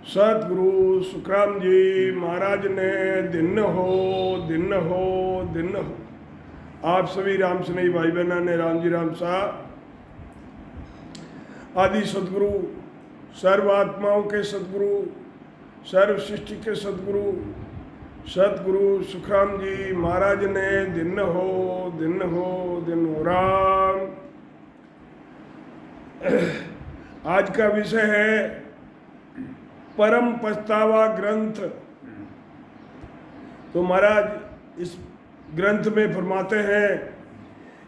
सतगुरु सुखराम जी महाराज ने दिन हो दिन हो दिन हो। आप सभी राम स्नेही भाई बहना ने राम जी राम साहब आदि सतगुरु, सर्व आत्माओं के सतगुरु, सर्व सृष्टि के सतगुरु सतगुरु सुखराम जी महाराज ने दिन हो दिन हो दिन हो राम। आज का विषय है परम पछतावा ग्रंथ। तो महाराज इस ग्रंथ में फरमाते हैं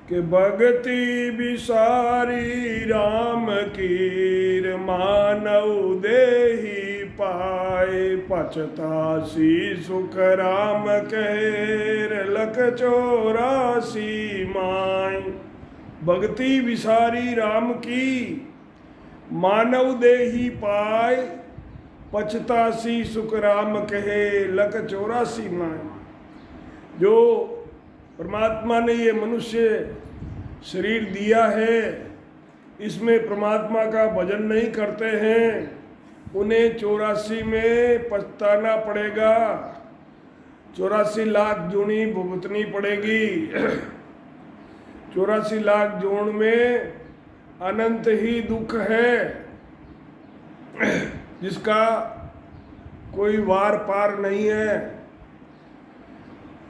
कि भगति बिसारी राम कीर मानव देही पाए पछतासी सुख राम कहेर लख 84 माय। भक्ति बिसारी राम की मानव देही पाए पछतासी सुख राम कहे लख 84 माय। जो परमात्मा ने ये मनुष्य शरीर दिया है, इसमें परमात्मा का भजन नहीं करते हैं, उन्हें 84 में पछताना पड़ेगा। 84 लाख जूनी भुगतनी पड़ेगी। 84 लाख जोन में अनंत ही दुख है, जिसका कोई वार पार नहीं है।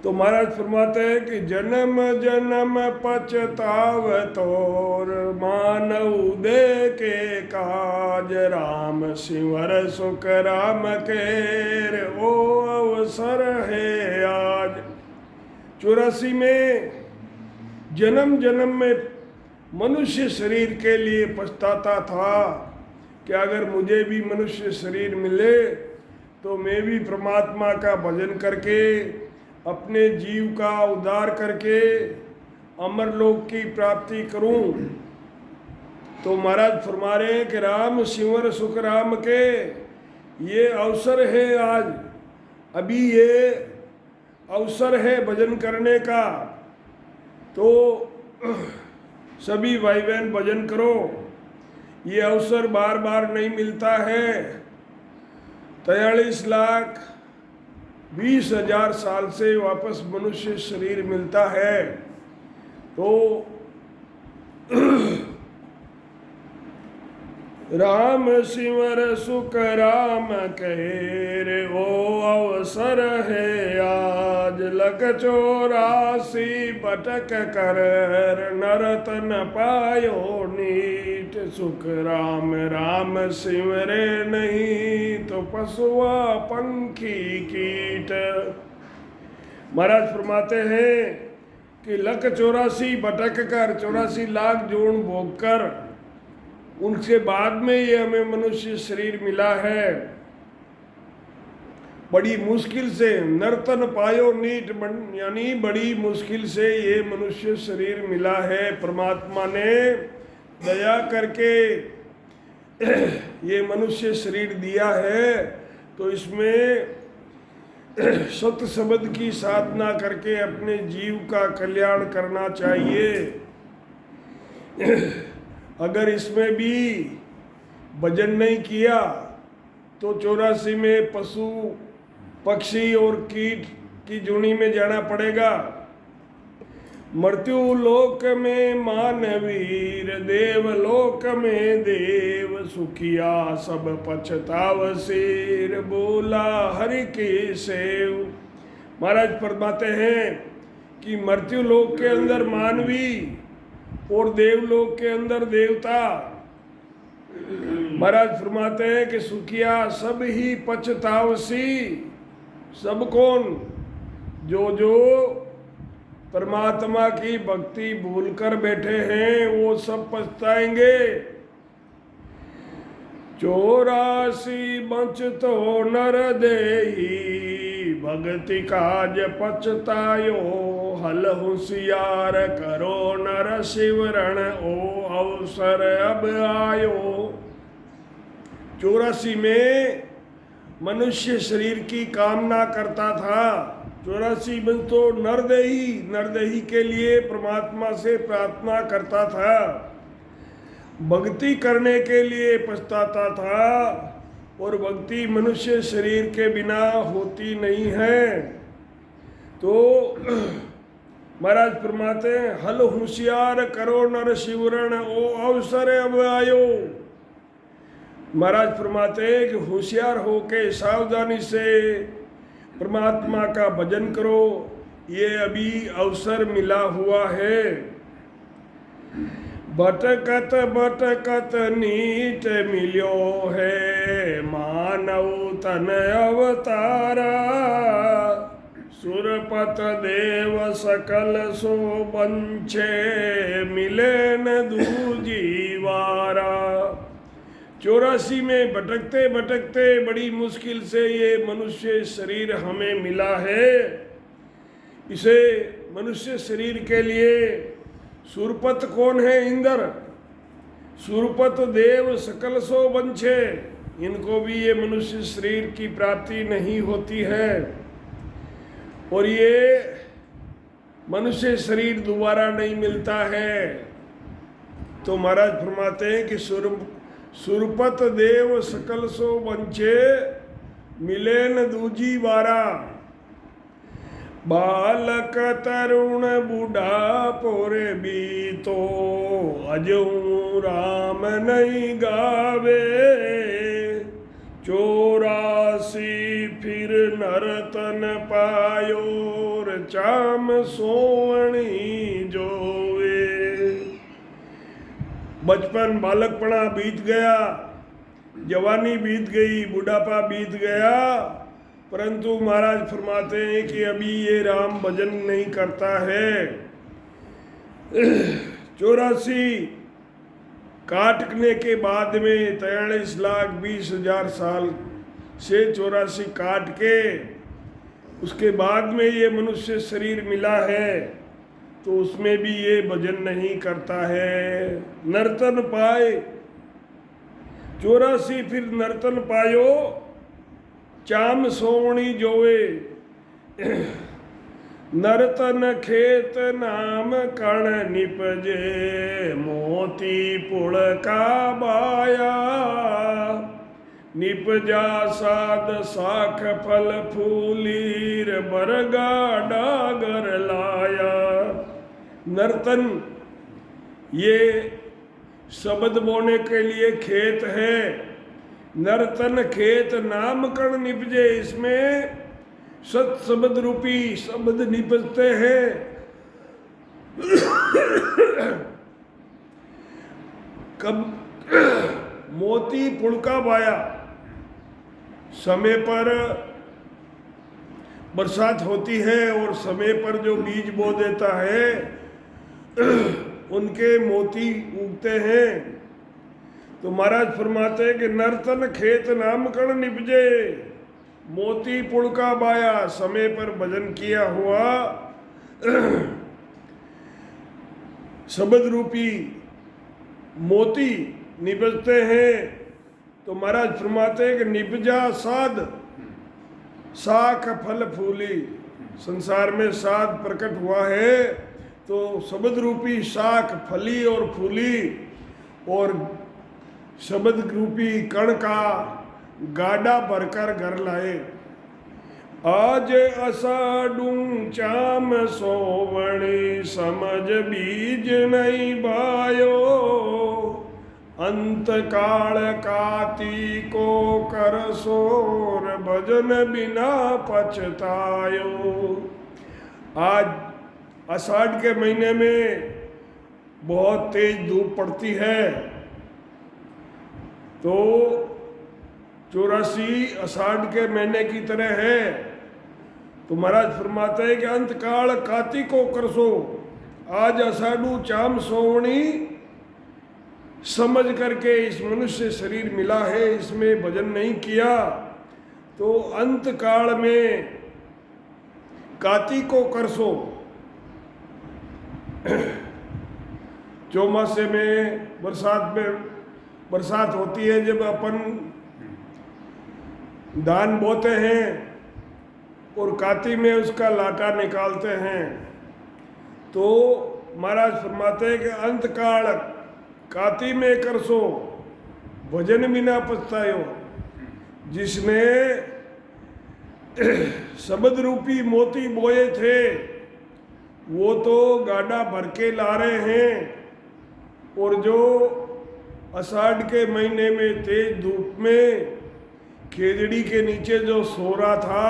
तो महाराज फरमाते हैं कि जन्म जन्म पछताव तोर मानव दे के काज राम सिंवर सुख राम केर ओ अवसर है आज। 84 में जन्म जन्म में मनुष्य शरीर के लिए पछताता था कि अगर मुझे भी मनुष्य शरीर मिले तो मैं भी परमात्मा का भजन करके अपने जीव का उद्धार करके अमरलोक की प्राप्ति करूं। तो महाराज फरमा रहे हैं कि राम सिंवर सुख राम के ये अवसर है आज, अभी ये अवसर है भजन करने का। तो सभी भाई बहन भजन करो, ये अवसर बार बार नहीं मिलता है। 43,20,000 साल से वापस मनुष्य शरीर मिलता है। तो राम सिंवर सुख राम कहे रे ओ अवसर है आज लख 84 भटक कर नरतन पायो नीट सुख राम राम सिमरे नहीं तो पशुआ पंखी कीट। महाराज फरमाते हैं कि लख 84 भटक कर 84 लाख जोन भोग कर उनसे बाद में ये हमें मनुष्य शरीर मिला है। बड़ी मुश्किल से नर्तन पायो नीट, यानी बड़ी मुश्किल से ये मनुष्य शरीर मिला है। परमात्मा ने दया करके ये मनुष्य शरीर दिया है, तो इसमें सत्य शब्द की साधना करके अपने जीव का कल्याण करना चाहिए। अगर इसमें भी भजन नहीं किया तो 84 में पशु पक्षी और कीट की जूनी में जाना पड़ेगा। मृत्यु लोक में मानवीर देवलोक में देव सुखिया सब पछताव शेर बोला हरि के सेव। महाराज फरमाते हैं कि मृत्यु लोक के अंदर मानवी और देवलोक के अंदर देवता। महाराज फरमाते हैं कि सुखिया सब ही पछतावसी। सब कौन? जो जो परमात्मा की भक्ति भूलकर बैठे हैं वो सब पछताएंगे। 84 बंच तो नर देही भक्ति काज पछतायो हल होशियार करो नर शिवरण ओ अवसर अब आयो। 84 में मनुष्य शरीर की कामना करता था। 84 में तो नरदेही के लिए परमात्मा से प्रार्थना करता था। भक्ति करने के लिए पछताता था, और भक्ति मनुष्य शरीर के बिना होती नहीं है। तो महाराज फरमाते हैं, हल होशियार करो नर शिवरण, ओ अवसर अब आयो। महाराज फरमाते हैं कि होशियार होके सावधानी से परमात्मा का भजन करो, ये अभी अवसर मिला हुआ है। भटकत भटकत नीच मिल्यो है, मानव तन अवतारा। सुरपत देव सकल सो बंछे, मिले न दूजीवारा। 84 में भटकते भटकते बड़ी मुश्किल से ये मनुष्य शरीर हमें मिला है। इसे मनुष्य शरीर के लिए सुरपत कौन है? इंद्र। सुरपत देव सकल सो बंछे, इनको भी ये मनुष्य शरीर की प्राप्ति नहीं होती है, और ये मनुष्य शरीर दोबारा नहीं मिलता है। तो महाराज फरमाते हैं कि सुरपत देव सकल सो बंछे, मिले न दूजी बारा। बालक तरुण बूढ़ा पोरे भी तो, अजू राम नहीं गावे। 84 फिर नरतन पायो, चाम सोवणी जोवे। बचपन बालकपना बीत गया, जवानी बीत गई, बुढ़ापा बीत गया, परंतु महाराज फरमाते हैं कि अभी ये राम भजन नहीं करता है। 84 काटने के बाद में 43,20,000 साल से 84 काट के उसके बाद में ये मनुष्य शरीर मिला है, तो उसमें भी ये भजन नहीं करता है। नर्तन पाए 84 फिर नर्तन पायो, चाम सोवणी जोवे। नर्तन खेत नाम कण निपजे, मोती पुल का बाया। निपजा साध साख फल फूलीर, बरगा डागर लाया। नर्तन ये शब्द बोने के लिए खेत है। नर्तन खेत नाम कण निपजे, इसमें सत शब्द रूपी शब्द निपजते हैं। कब मोती पुलका बाया, समय पर बरसात होती है और समय पर जो बीज बो देता है उनके मोती उगते हैं। तो महाराज फरमाते हैं कि नर्तन खेत नाम कण निपजे, मोती पुड़का बाया। समय पर भजन किया हुआ शब्द रूपी मोती निपजते हैं। तो महाराज फरमाते हैं कि निपजा साध साख फल फूली। संसार में साध प्रकट हुआ है, तो शब्द रूपी साख फली और फूली, और शब्द रूपी कण का गाड़ा भरकर घर लाए। आज अषाढ़ू चाम सोवणी, समझ बीज नहीं बायो। अंत काल काती को कर सोर, भजन बिना पछतायो। आज आषाढ़ के महीने में बहुत तेज धूप पड़ती है, तो 84 आषाढ़ के महीने की तरह है। तो महाराज फरमाते हैं कि अंत काल काती को करसो, आज आषाढ़ू चाम सोवणी समझ करके इस मनुष्य शरीर मिला है, इसमें भजन नहीं किया, तो अंत काल में काती को करसो। चौमासे में बरसात होती है, जब अपन धान बोते हैं और काती में उसका लाटा निकालते हैं, तो महाराज फरमाते हैं कि अंतकाल काती में करसो भजन बिना पछतायो। जिसने शब्द रूपी मोती बोए थे वो तो गाड़ा भर के ला रहे हैं, और जो आषाढ़ के महीने में तेज धूप में खेजड़ी के नीचे जो सो रहा था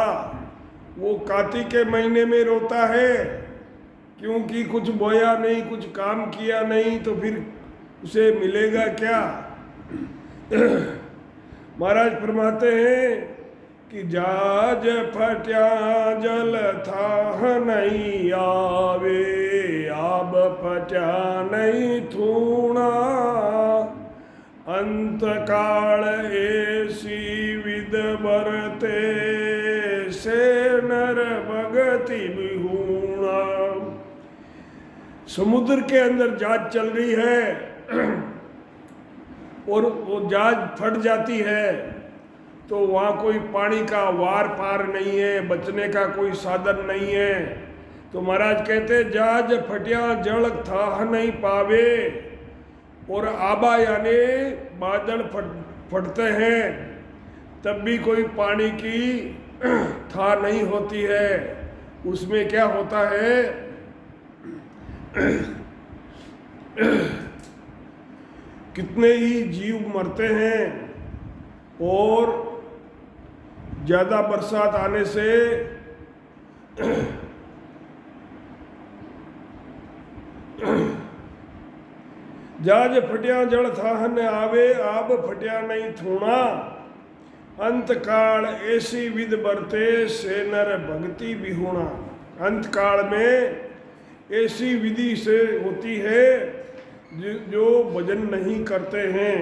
वो कार्तिक के महीने में रोता है, क्योंकि कुछ बोया नहीं, कुछ काम किया नहीं, तो फिर उसे मिलेगा क्या। महाराज फरमाते हैं कि जाज फट्या जल था नहीं आवे, आब फट्या नहीं थूणा, अंत काल ऐसी विद बरते से नर भगति विहूणा। समुद्र के अंदर जहाज चल रही है और वो जहाज फट जाती है तो वहाँ कोई पानी का वार पार नहीं है, बचने का कोई साधन नहीं है। तो महाराज कहते जहाज फटिया जल था नहीं पावे, और आबा यानी बादल फटते हैं तब भी कोई पानी की था नहीं होती है। उसमें क्या होता है कितने ही जीव मरते हैं, और ज़्यादा बरसात आने से जहाज फटिया जड़ थाहन आवे, आब फटिया नहीं थूणा, अंत काल ऐसी विध बरते से नर भक्ति विहूणा। अंत काल में ऐसी विधि से होती है जो भजन नहीं करते हैं।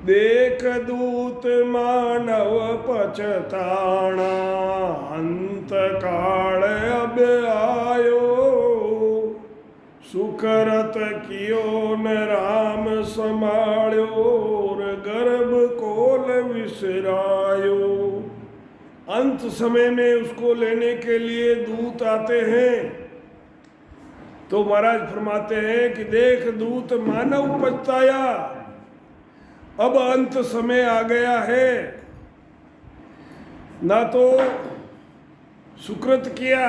देख दूत मानव पछताना, अंत काल अब आयो, सुकरत कियो न राम संभाळ्यो, गर्भ कोल विसरायो। अंत समय में उसको लेने के लिए दूत आते हैं। तो महाराज फरमाते हैं कि देख दूत मानव पछताया, अब अंत समय आ गया है, ना तो सुकृत किया,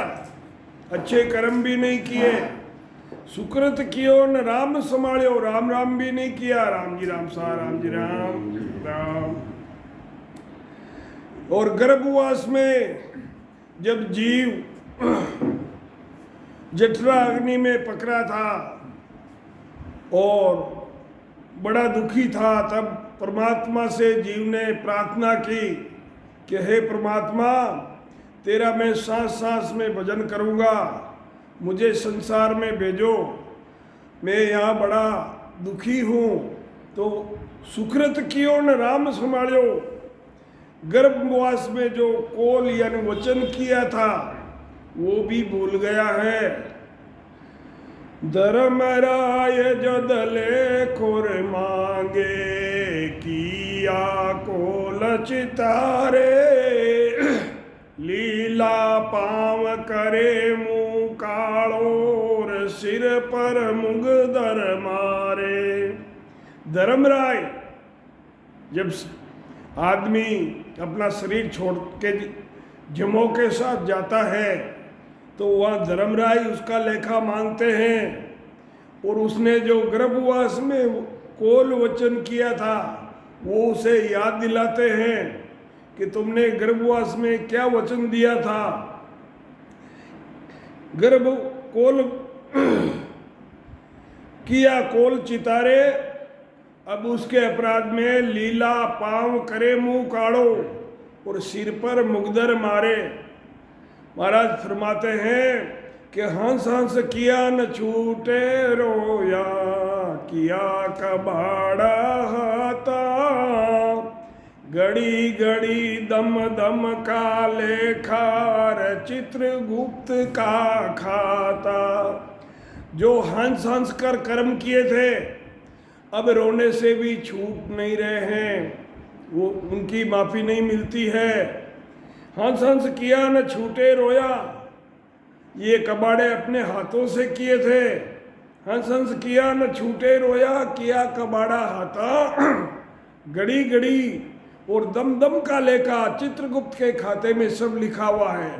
अच्छे कर्म भी नहीं किए, सुकृत कियो न राम संभाळ्यो, राम राम भी नहीं किया, राम जी राम सा राम जी राम राम। और गर्भवास में जब जीव जठरा अग्नि में पकड़ा था और बड़ा दुखी था, तब परमात्मा से जीव ने प्रार्थना की कि हे परमात्मा, तेरा मैं सांस सांस में भजन करूँगा, मुझे संसार में भेजो, मैं यहाँ बड़ा दुखी हूँ। तो सुकृत कियो न राम संभाळ्यो, गर्भवास में जो कोल यानी वचन किया था वो भी भूल गया है। धर्मराय जदले खुर मांगे, किया कोल चितारे, लीला पाँव करे मुँह कालोर, सिर पर मुगदर मारे। धर्मराय जब आदमी अपना शरीर छोड़ के जमों के साथ जाता है तो वह धर्मराय उसका लेखा मांगते हैं, और उसने जो गर्भवास में कोल वचन किया था वो उसे याद दिलाते हैं कि तुमने गर्भवास में क्या वचन दिया था। गर्भ कोल किया कोल चितारे, अब उसके अपराध में लीला पाँव करे मुँह काढ़ो और सिर पर मुगदर मारे। महाराज फरमाते हैं कि हंस हंस किया न छूटे रोया, किया कबाड़ा हाथा, घड़ी घड़ी दम दम का लेखार, चित्रगुप्त का खाता। जो हंस हंस कर कर्म किए थे अब रोने से भी छूट नहीं रहे हैं, वो उनकी माफ़ी नहीं मिलती है। हंस हंस किया न छूटे रोया, ये कबाड़े अपने हाथों से किए थे हंस हंस किया न छूटे रोया, किया कबाड़ा हाथा, घड़ी घड़ी और दम दम का लेखा चित्रगुप्त के खाते में सब लिखा हुआ है।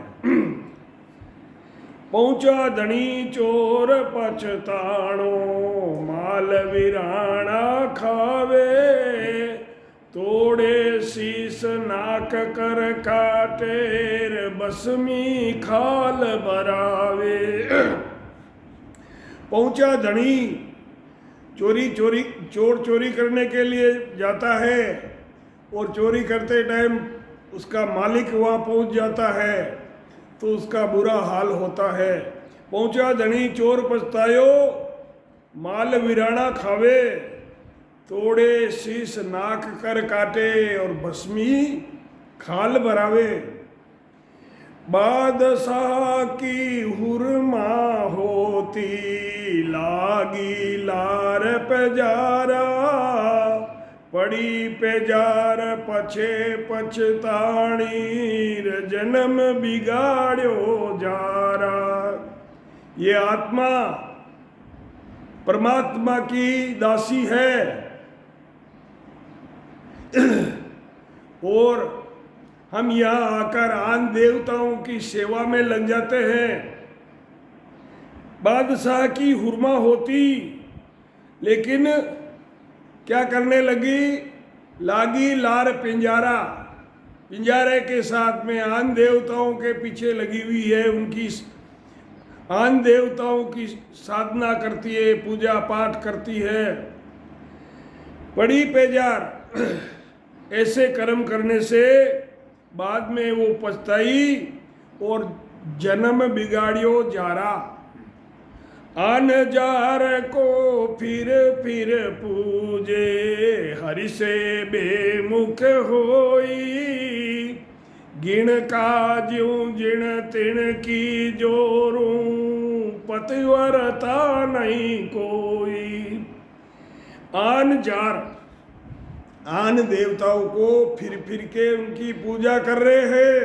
पहुंचा धनी चोर पछताणो, माल विराणा खावे, तोड़े शीस नाक कर काटेर, बसमी खाल बरावे। पहुंचा धनी, चोर चोरी करने के लिए जाता है और चोरी करते टाइम उसका मालिक वहाँ पहुंच जाता है तो उसका बुरा हाल होता है। पहुंचा धनी चोर पछतायो, माल विराणा खावे, तोड़े शीश नाक कर काटे और भस्मी खाल भरावे। बादशाह की हुरमा होती, लागी लार पजारा, पड़ी पेजार पछे पछताणीर, जन्म बिगाड़ो जारा। ये आत्मा परमात्मा की दासी है और हम यहाँ आकर आन देवताओं की सेवा में लग जाते हैं। बादशाह की हुरमा होती, लेकिन क्या करने लगी, लागी लार पिंजारा, पिंजारे के साथ में आन देवताओं के पीछे लगी हुई है, उनकी आन देवताओं की साधना करती है, पूजा पाठ करती है। बड़ी पेजार, ऐसे कर्म करने से बाद में वो पछताई और जन्म बिगाड़ियो जारा। आन जार को फिर पूजे, हरि से बेमुख होई, गिण काज्यों जिण तिण की जोरूं, पतिव्रता नहीं कोई। आन जार, आन देवताओं को फिर के उनकी पूजा कर रहे हैं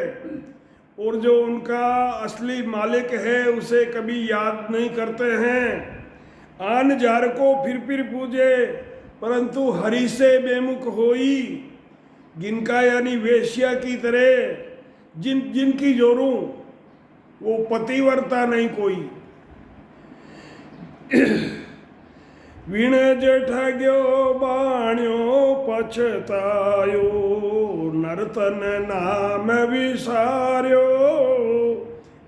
और जो उनका असली मालिक है उसे कभी याद नहीं करते हैं। आन जार को फिर पूजे, परंतु हरि से बेमुख होई, जिनका यानी वेश्या की तरह जिनकी जोरूं वो पतिव्रता नहीं कोई। वीण जठग्यो बाण्यो पछतायो, नर्तन नाम विसार्यो,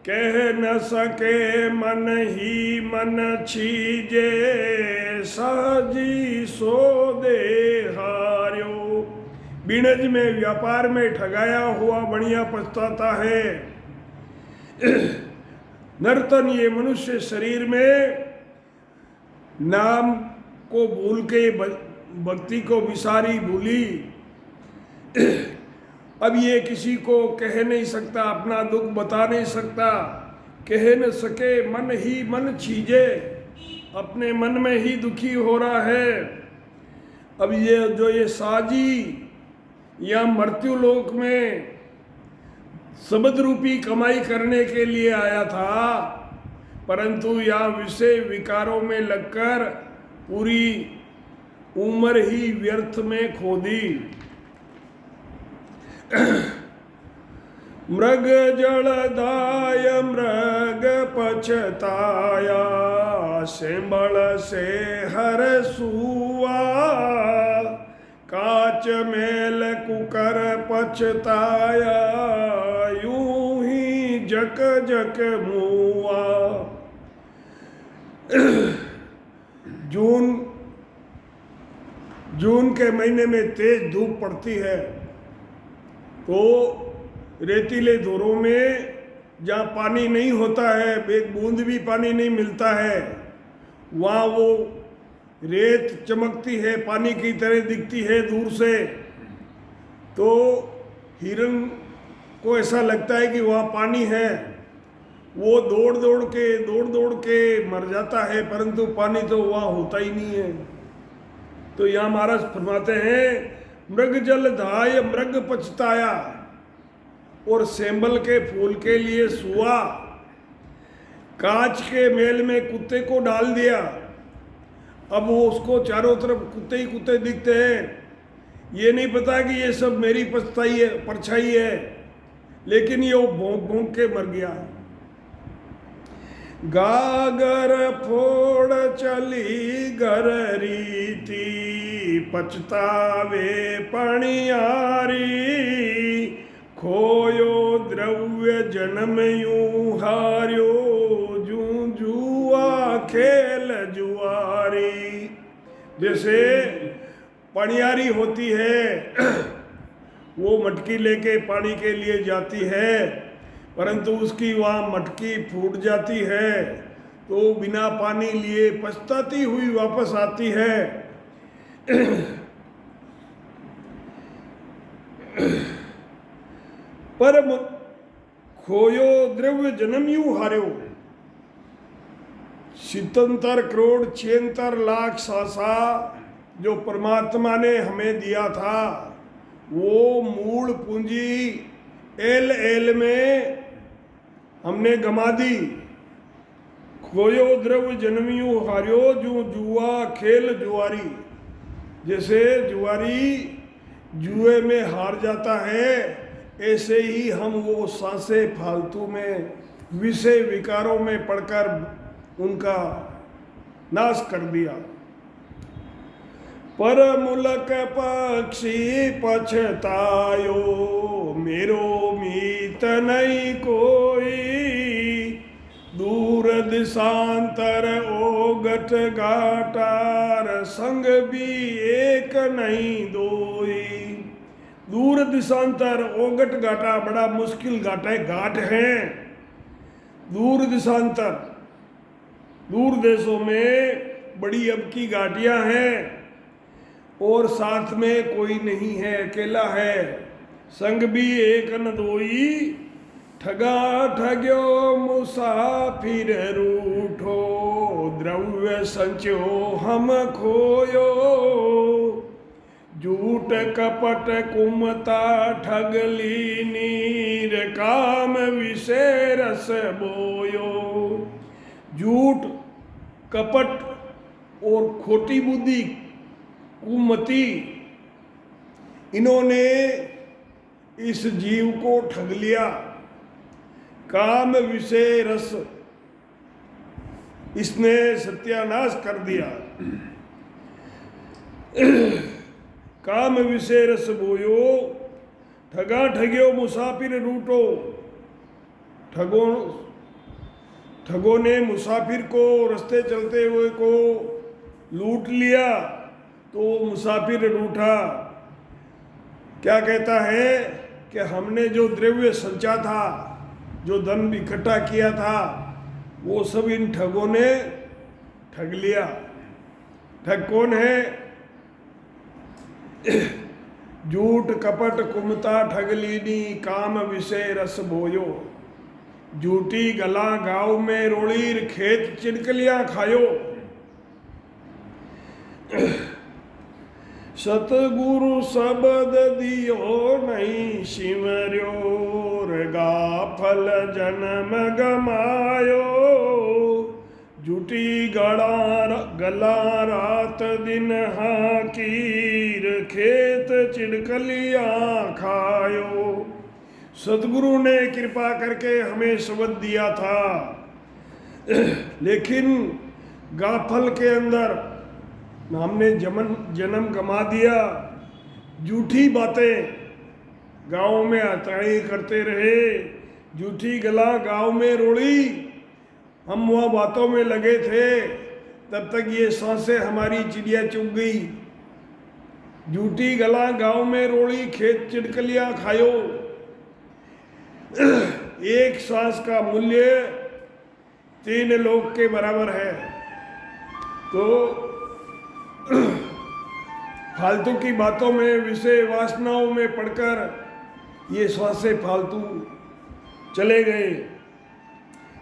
कह न सके मन ही मन छीजे, साजी सो दे हार्यो। बीणज में व्यापार में ठगाया हुआ बढ़िया पछताता है। नर्तन ये मनुष्य शरीर में नाम को भूल के भक्ति को विसारी भूली। अब ये किसी को कह नहीं सकता, अपना दुख बता नहीं सकता, कह न सके मन ही मन छीजे, अपने मन में ही दुखी हो रहा है। अब ये जो ये साजी या मृत्यु लोक में शब्द रूपी कमाई करने के लिए आया था, परंतु यहाँ विषय विकारों में लगकर पूरी उम्र ही व्यर्थ में खो दी। मृग जलदाय मृग पछताया, सेंबल से हर सुआ, काच मेल कुकर पछताया, यूं ही जक जक मुआ। जून के महीने में तेज धूप पड़ती है तो रेतीले धोरों में जहाँ पानी नहीं होता है, एक बूंद भी पानी नहीं मिलता है, वहाँ वो रेत चमकती है, पानी की तरह दिखती है दूर से, तो हिरन को ऐसा लगता है कि वहाँ पानी है। वो दौड़ दौड़ के मर जाता है, परंतु पानी तो वहाँ होता ही नहीं है। तो यहाँ महाराज फरमाते हैं, मृग जल धाय मृग पछताया, और सेंबल के फूल के लिए सुआ, कांच के मेल में कुत्ते को डाल दिया, अब वो उसको चारों तरफ कुत्ते ही कुत्ते दिखते हैं, ये नहीं पता कि ये सब मेरी परछाई है, लेकिन ये वो भौंक भौंक के मर गया। गागर फोड़ चली घर रीति, पछतावे पणियारी, खोयो द्रव्य जन्म यूं हार्यो, जू जुआ खेल जुआरी। जैसे पणियारी होती है, वो मटकी लेके पानी के लिए जाती है, परंतु उसकी वहाँ मटकी फूट जाती है, तो बिना पानी लिए पछताती हुई वापस आती है। पर खोयो द्रव्य जन्म यूं हार्यो, 77 करोड़ 76 लाख सासा जो परमात्मा ने हमें दिया था, वो मूल पूंजी एल में हमने गमा दी। खोयो द्रव्य जन्मियो हार्यो, जो जुआ खेल जुआरी। जैसे जुआरी जुए में हार जाता है, ऐसे ही हम वो सांसें फालतू में विषय विकारों में पड़कर उनका नाश कर दिया। पर मुलक पक्षी पछतायो, मेरो मीत नहीं कोई, दूर दिशांतर ओगट घाटार, संग भी एक नहीं दोई। दूर दिशांतर ओगट घाटा बड़ा मुश्किल घाट है, घाट है। दूर दिशांतर, दूर देशों में बड़ी अब की घाटियां हैं, और साथ में कोई नहीं है, अकेला है। संग भी एक न दोई, ठगा ठग्यो मुसाफिर रूठो, द्रव्य संचो हम खोयो, झूठ कपट कुमता ठगली नीर, काम विषय रस बोयो। झूठ, कपट और खोटी बुद्धि, कुमति, इन्होंने इस जीव को ठग लिया। काम विषय रस, इसने सत्यानाश कर दिया। काम विषय रस बोयो, ठगा ठग्यो मुसाफिर रूठो। ठगों ने मुसाफिर को, रास्ते चलते हुए को लूट लिया, तो मुसाफिर रूठा। क्या कहता है कि हमने जो द्रव्य संचा था, जो धन इकट्ठा किया था, वो सब इन ठगों ने ठग लिया। ठग कौन है? झूठ कपट कुमता ठगलीनी, काम विषय रस बोयो। झूठी गला गाँव में रोड़ीर, खेत चिड़कलियां खायो। सतगुरु शब्द दियो नहीं सिमर्यो, गाफल जन्म गमायो। झूठी गला रात दिन हाकीर, खेत चिड़कलियां खायो। सतगुरु ने कृपा करके हमें शब्द दिया था, लेकिन गाफल के अंदर हमने जन्म गमा दिया। झूठी बातें गाँव में अताई करते रहे, झूठी गला गाँव में रोड़ी, हम वहाँ बातों में लगे थे, तब तक ये सांसें हमारी चिड़िया चुग गई। झूठी गला गाँव में रोड़ी, खेत चिड़कलियाँ खायो। एक सांस का मूल्य 3 लोक के बराबर है। तो फालतू की बातों में, विषय वासनाओं में पड़कर ये श्वासें फालतू चले गए।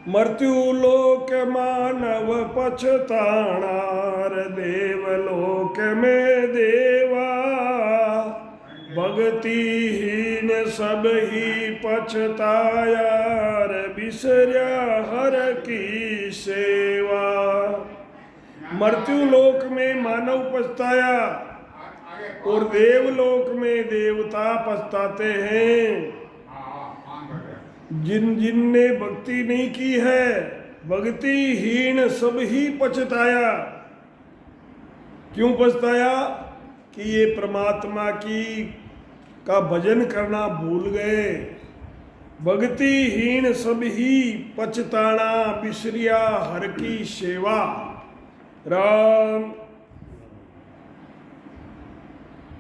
मृत्यु लोक मानव पछताणार, देवलोक में देवा, भक्तिहीन सब ही पछतायार, बिसर्या हर की सेवा। मृत्यु लोक में मानव पछताया और देवलोक में देवता पछताते हैं। जिनने भक्ति नहीं की है, भक्तिहीन सब ही पछताया। क्यों पछताया? कि ये परमात्मा की का भजन करना भूल गए। भक्तिहीन सब ही पछताना बिसरिया हर की सेवा। राम